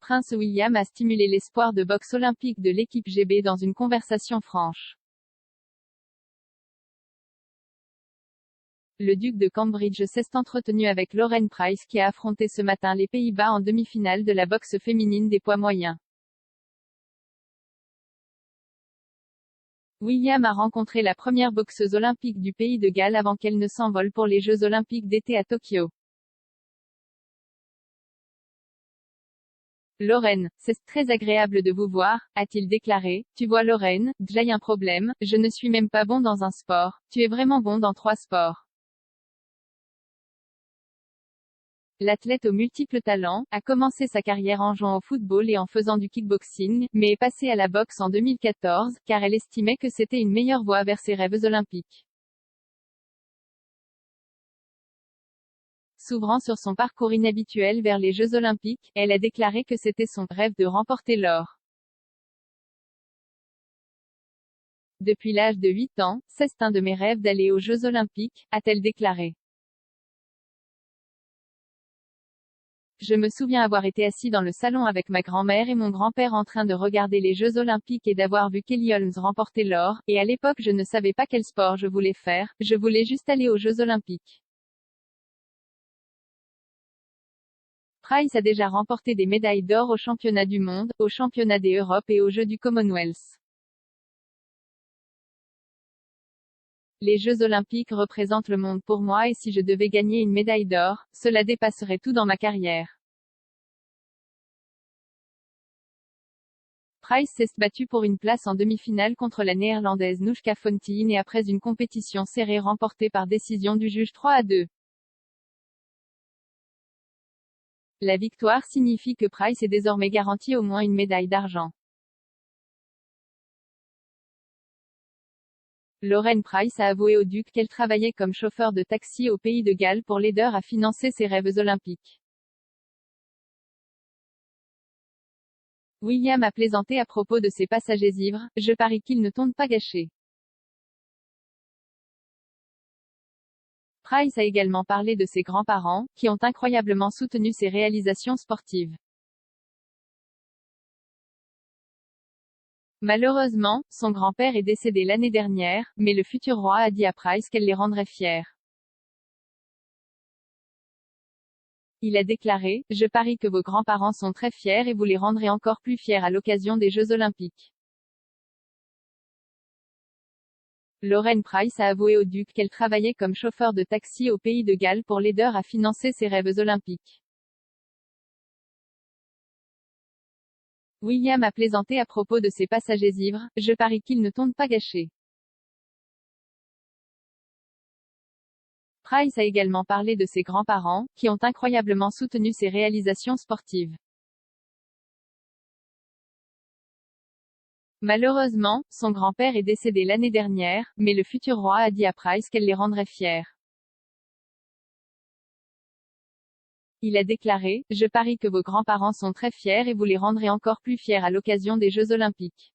Prince William a stimulé l'espoir de boxe olympique de l'équipe GB dans une conversation franche. Le duc de Cambridge s'est entretenu avec Lauren Price qui a affronté ce matin les Pays-Bas en demi-finale de la boxe féminine des poids moyens. William a rencontré la première boxeuse olympique du pays de Galles avant qu'elle ne s'envole pour les Jeux olympiques d'été à Tokyo. Lauren, c'est très agréable de vous voir, a-t-il déclaré. Tu vois Lauren, j'ai un problème, je ne suis même pas bon dans un sport, tu es vraiment bon dans 3 sports. L'athlète aux multiples talents, a commencé sa carrière en jouant au football et en faisant du kickboxing, mais est passée à la boxe en 2014, car elle estimait que c'était une meilleure voie vers ses rêves olympiques. S'ouvrant sur son parcours inhabituel vers les Jeux olympiques, elle a déclaré que c'était son rêve de remporter l'or. Depuis l'âge de 8 ans, c'est un de mes rêves d'aller aux Jeux olympiques, a-t-elle déclaré. Je me souviens avoir été assis dans le salon avec ma grand-mère et mon grand-père en train de regarder les Jeux olympiques et d'avoir vu Kelly Holmes remporter l'or, et à l'époque je ne savais pas quel sport je voulais faire, je voulais juste aller aux Jeux olympiques. Price a déjà remporté des médailles d'or aux championnats du monde, aux championnats des Europes et aux Jeux du Commonwealth. Les Jeux olympiques représentent le monde pour moi et si je devais gagner une médaille d'or, cela dépasserait tout dans ma carrière. Price s'est battue pour une place en demi-finale contre la néerlandaise Noushka Fontein et après une compétition serrée remportée par décision du juge 3-2. La victoire signifie que Price est désormais garantie au moins une médaille d'argent. Lauren Price a avoué au duc qu'elle travaillait comme chauffeur de taxi au pays de Galles pour l'aider à financer ses rêves olympiques. William a plaisanté à propos de ses passagers ivres, je parie qu'ils ne tombent pas gâchés. Price a également parlé de ses grands-parents, qui ont incroyablement soutenu ses réalisations sportives. Malheureusement, son grand-père est décédé l'année dernière, mais le futur roi a dit à Price qu'elle les rendrait fiers. Il a déclaré, je parie que vos grands-parents sont très fiers et vous les rendrez encore plus fiers à l'occasion des Jeux olympiques. Lauren Price a avoué au duc qu'elle travaillait comme chauffeur de taxi au pays de Galles pour l'aider à financer ses rêves olympiques. William a plaisanté à propos de ses passagers ivres, je parie qu'ils ne tombent pas gâchés. Price a également parlé de ses grands-parents, qui ont incroyablement soutenu ses réalisations sportives. Malheureusement, son grand-père est décédé l'année dernière, mais le futur roi a dit à Price qu'elle les rendrait fiers. Il a déclaré, je parie que vos grands-parents sont très fiers et vous les rendrez encore plus fiers à l'occasion des Jeux olympiques.